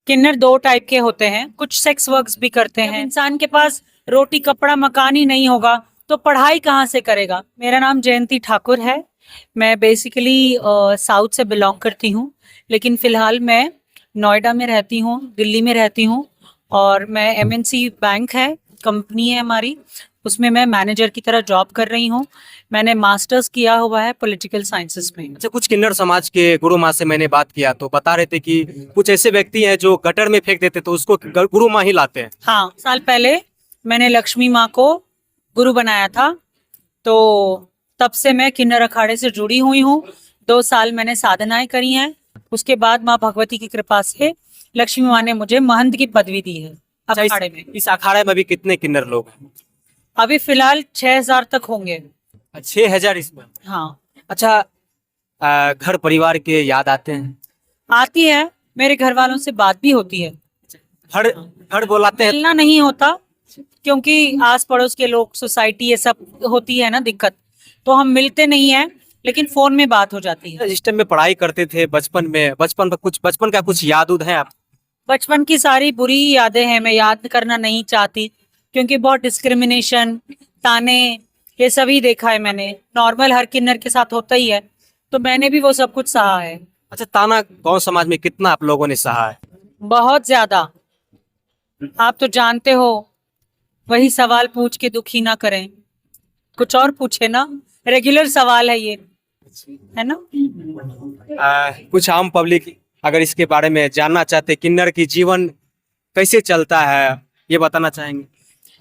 किन्नर दो टाइप के होते हैं, कुछ सेक्स वर्क्स भी करते हैं। इंसान के पास रोटी कपड़ा मकान ही नहीं होगा तो पढ़ाई कहाँ से करेगा। मेरा नाम जयंती ठाकुर है। मैं बेसिकली साउथ से बिलोंग करती हूँ, लेकिन फिलहाल मैं नोएडा में रहती हूँ, दिल्ली में रहती हूँ। और मैं एमएनसी बैंक है, कंपनी है हमारी, उसमें मैं मैनेजर की तरह जॉब कर रही हूँ। मैंने मास्टर्स किया हुआ है पॉलिटिकल साइंसेस में। अच्छा, कुछ किन्नर समाज के गुरु माँ से मैंने बात किया तो बता रहे थे कि कुछ ऐसे व्यक्ति हैं जो गटर में फेंक देते तो उसको गुरु माँ ही लाते हैं। हाँ, साल पहले मैंने लक्ष्मी माँ को गुरु बनाया था, तो तब से मैं किन्नर अखाड़े से जुड़ी हुई हूँ। 2 साल मैंने साधनाएं करी हैं। उसके बाद माँ भगवती की कृपा से लक्ष्मी माँ ने मुझे महंत की पदवी दी है अच्छा, अखाड़े में। इस अखाड़े में अभी कितने किन्नर लोग हैं? अभी फिलहाल 6,000 तक होंगे। 6,000 इसमें? हाँ, अच्छा, घर परिवार के याद आते हैं? आती है, मेरे घर वालों से बात भी होती है। घर घर बुलाते हैं? मिलना नहीं होता क्योंकि आस पड़ोस के लोग, सोसाइटी, ये सब होती है ना दिक्कत, तो हम मिलते नहीं हैं, लेकिन फोन में बात हो जाती है। जिस टाइम में पढ़ाई करते थे बचपन में, बचपन का कुछ याद उद है आप? बचपन की सारी बुरी यादें हैं, मैं याद करना नहीं चाहती क्योंकि बहुत डिस्क्रिमिनेशन, ताने, ये सभी देखा है मैंने। नॉर्मल हर किन्नर के साथ होता ही है, तो मैंने भी वो सब कुछ सहा है। अच्छा, ताना गांव समाज में कितना आप लोगों ने सहा है? बहुत ज्यादा। आप तो जानते हो, वही सवाल पूछ के दुखी ना करें, कुछ और पूछे ना। रेगुलर सवाल है ये, है ना। कुछ आम पब्लिक अगर इसके बारे में जानना चाहते, किन्नर की जीवन कैसे चलता है, ये बताना चाहेंगे?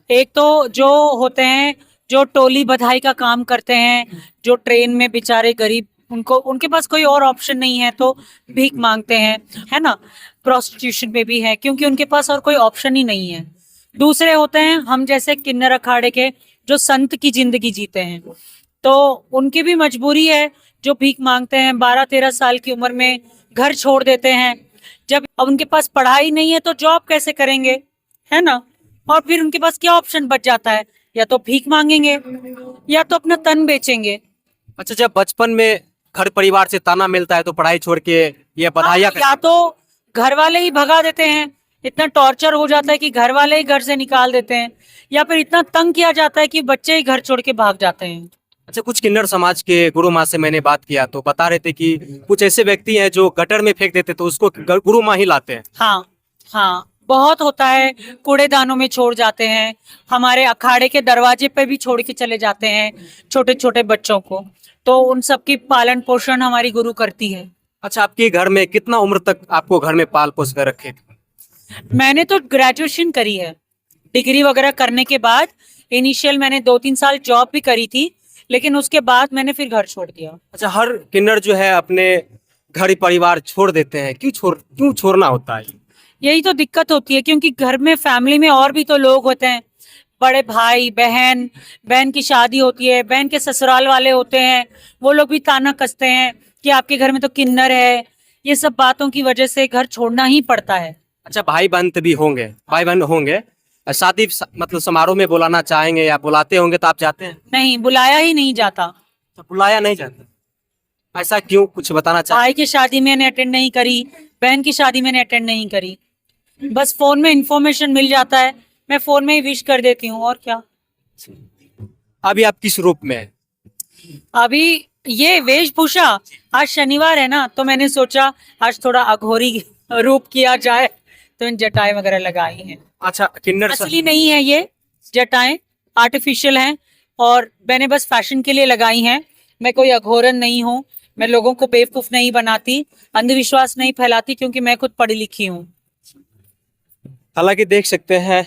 एक तो जो होते हैं, जो टोली बधाई का काम करते हैं, जो ट्रेन में बेचारे गरीब, उनको, उनके पास कोई और ऑप्शन नहीं है तो भीख मांगते हैं, है ना। प्रोस्टिट्यूशन में भी है क्योंकि उनके पास और कोई ऑप्शन ही नहीं है। दूसरे होते हैं हम जैसे किन्नर अखाड़े के, जो संत की जिंदगी जीते हैं, तो उनकी भी मजबूरी है, जो भीख मांगते हैं, 12-13 साल की उम्र में घर छोड़ देते हैं। जब अब उनके पास पढ़ाई नहीं है तो जॉब कैसे करेंगे, है ना। और फिर उनके पास क्या ऑप्शन बच जाता है, या तो भीख मांगेंगे या तो अपना तन बेचेंगे। अच्छा, जब बचपन में घर परिवार से ताना मिलता है तो पढ़ाई छोड़ के ये बधाइयाँ या तो घर वाले ही भगा देते हैं, इतना टॉर्चर हो जाता है कि घर वाले ही घर से निकाल देते हैं, या फिर इतना तंग किया जाता है कि बच्चे ही घर छोड़ के भाग जाते हैं। अच्छा, कुछ किन्नर समाज के गुरु माँ से मैंने बात किया तो बता रहे थे कि कुछ ऐसे व्यक्ति हैं जो गटर में फेंक देते तो उसको गुरु माँ ही लाते हैं। हाँ, हाँ, बहुत होता है। कूड़ेदानों में छोड़ जाते हैं, हमारे अखाड़े के दरवाजे पे भी छोड़ के चले जाते हैं छोटे छोटे बच्चों को, तो उन सब की पालन पोषण हमारी गुरु करती है। अच्छा, आपके घर में कितना उम्र तक आपको घर में पाल पोस कर रखे थे? मैंने तो ग्रेजुएशन करी है, डिग्री वगैरह करने के बाद इनिशियल मैंने 2-3 साल जॉब भी करी थी, लेकिन उसके बाद मैंने फिर घर छोड़ दिया। अच्छा, हर किन्नर जो है अपने घर परिवार छोड़ देते हैं, क्यों छोड़ना होता है? यही तो दिक्कत होती है क्योंकि घर में, फैमिली में और भी तो लोग होते हैं, बड़े भाई बहन, बहन की शादी होती है, बहन के ससुराल वाले होते हैं, वो लोग भी ताना कसते हैं कि आपके घर में तो किन्नर है। ये सब बातों की वजह से घर छोड़ना ही पड़ता है। अच्छा, भाई बहन भी होंगे, भाई बहन होंगे, शादी मतलब समारोह में बुलाना चाहेंगे या बुलाते होंगे तो आप जाते हैं? नहीं, बुलाया ही नहीं जाता। तो बुलाया नहीं जाता, ऐसा क्यों, कुछ बताना चाहें? भाई की शादी मैंने अटेंड नहीं करी, बहन की शादी मैंने अटेंड नहीं करी। बस फोन में इंफॉर्मेशन मिल जाता है, मैं फोन में ही विश कर देती हूँ, और क्या। अभी आप किस रूप में हैं? अभी ये वेशभूषा, आज शनिवार है ना, तो मैंने सोचा आज थोड़ा अघोरी रूप किया जाए, तो इन जटाएं वगैरह लगाई हैं। अच्छा, किन्नर असली नहीं है ये जटाएं, आर्टिफिशियल हैं, और मैंने बस फैशन के लिए लगाई हैं। मैं कोई अघोरन नहीं हूँ, मैं लोगों को बेवकूफ नहीं बनाती, अंधविश्वास नहीं फैलाती, क्योंकि मैं खुद पढ़ी लिखी हूँ। हालांकि देख सकते हैं,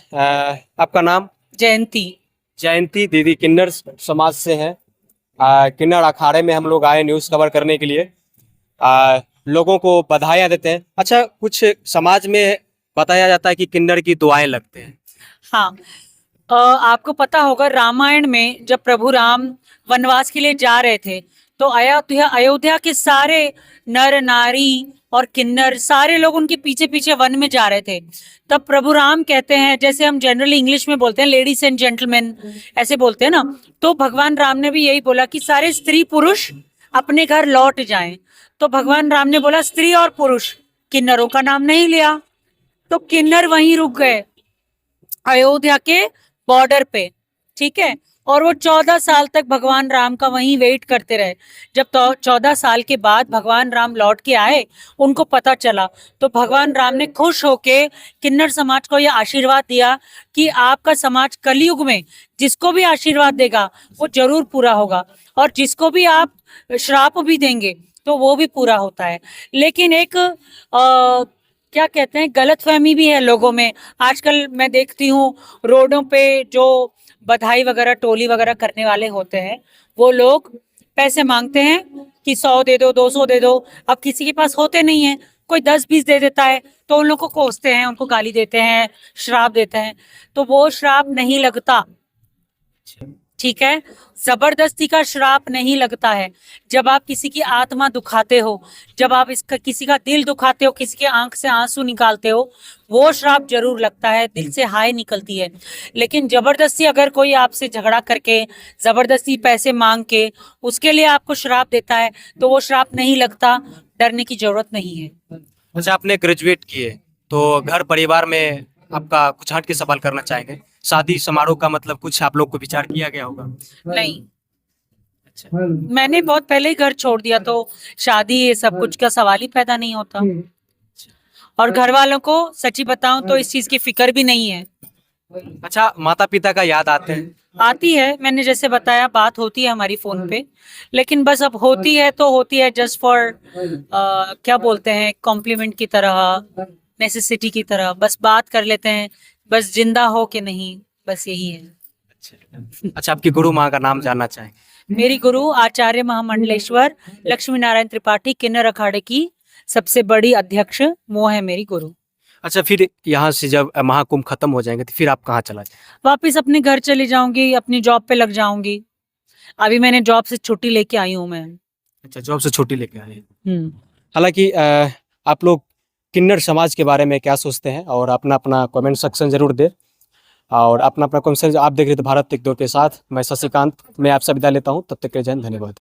आपका नाम? जयंती। जयंती दीदी किन्नर समाज से हैं। किन्नर अखाड़े में हम लोग आए न्यूज़ कवर करने के लिए, लोगों को बधाइयाँ देते हैं। अच्छा, कुछ समाज में बताया जाता है कि किन्नर की दुआएं लगते हैं। हाँ, आपको पता होगा रामायण में जब प्रभु राम वनवास के लिए जा रहे थे, तो अयोध्या अयोध्या के सारे नर नारी और किन्नर, सारे लोग उनके पीछे पीछे वन में जा रहे थे। तब प्रभु राम कहते हैं, जैसे हम जनरली इंग्लिश में बोलते हैं लेडीज एंड जेंटलमैन, ऐसे बोलते हैं ना, तो भगवान राम ने भी यही बोला कि सारे स्त्री पुरुष अपने घर लौट जाएं। तो भगवान राम ने बोला स्त्री और पुरुष, किन्नरों का नाम नहीं लिया। तो किन्नर वहीं रुक गए, अयोध्या के बॉर्डर पे, ठीक है। और वो 14 साल तक भगवान राम का वहीं वेट करते रहे। जब तो 14 साल के बाद भगवान राम लौट के आए, उनको पता चला, तो भगवान राम ने खुश होके किन्नर समाज को यह आशीर्वाद दिया कि आपका समाज कलयुग में जिसको भी आशीर्वाद देगा वो जरूर पूरा होगा, और जिसको भी आप श्राप भी देंगे तो वो भी पूरा होता है। लेकिन एक क्या कहते हैं, गलतफहमी भी है लोगों में। आजकल मैं देखती हूँ रोडों पे जो बधाई वगैरह टोली वगैरह करने वाले होते हैं, वो लोग पैसे मांगते हैं कि 100 दे दो, 200 दे दो। अब किसी के पास होते नहीं है, कोई 10-20 दे देता है, तो उन लोग को कोसते हैं, उनको गाली देते हैं, श्राप देते हैं। तो वो श्राप नहीं लगता, ठीक है। जबरदस्ती का श्राप नहीं लगता है। जब आप किसी की आत्मा दुखाते हो, जब आप इसका किसी का दिल दुखाते हो, किसी के आंख से आंसू निकालते हो, वो श्राप जरूर लगता है, दिल से हाय निकलती है। लेकिन जबरदस्ती अगर कोई आपसे झगड़ा करके, जबरदस्ती पैसे मांग के उसके लिए आपको श्राप देता है, तो वो श्राप नहीं लगता, डरने की जरूरत नहीं है। अच्छा, आपने ग्रेजुएट किए तो घर परिवार में आपका कुछ हट के सवाल करना चाहेंगे। शादी समारोह का मतलब कुछ आप लोग को विचार किया गया होगा? नहीं, अच्छा, मैंने बहुत पहले ही घर छोड़ दिया, तो शादी ये सब कुछ का सवाल ही पैदा नहीं होता। और घर वालों को सच्ची बताऊं तो इस चीज की फिक्र भी नहीं है। अच्छा, माता पिता का याद आते हैं? आती है, मैंने जैसे बताया, बात होती है हमारी फोन पे, लेकिन बस अब होती है तो होती है जस्ट फॉर क्या बोलते हैं, कॉम्प्लीमेंट की तरह, नेसेसिटी की तरह, बस बात कर लेते हैं, बस जिंदा हो कि नहीं, बस यही है। अच्छा, आपकी गुरु माँ का नाम जानना चाहेंगे? मेरी गुरु आचार्य महामंडलेश्वर लक्ष्मी नारायण त्रिपाठी किन्नर अखाड़े की सबसे बड़ी अध्यक्ष वो है मेरी गुरु। अच्छा, फिर यहाँ से जब महाकुंभ खत्म हो जाएंगे तो फिर आप कहाँ चला जाए? वापिस अपने घर चली जाऊंगी, अपनी जॉब पे लग जाऊंगी। अभी मैंने जॉब से छुट्टी लेके आई हूँ मैं। अच्छा, जॉब से छुट्टी लेके आए। हम्म। हालांकि आप लोग किन्नर समाज के बारे में क्या सोचते हैं, और अपना अपना कमेंट सेक्शन जरूर दे, और अपना अपना कमेंट सेक्शन। आप देख रहे थे भारत एक दौर के साथ, मैं शशिकांत, मैं आपसे विदा लेता हूँ, तब तक के लिए जय हिंद, धन्यवाद।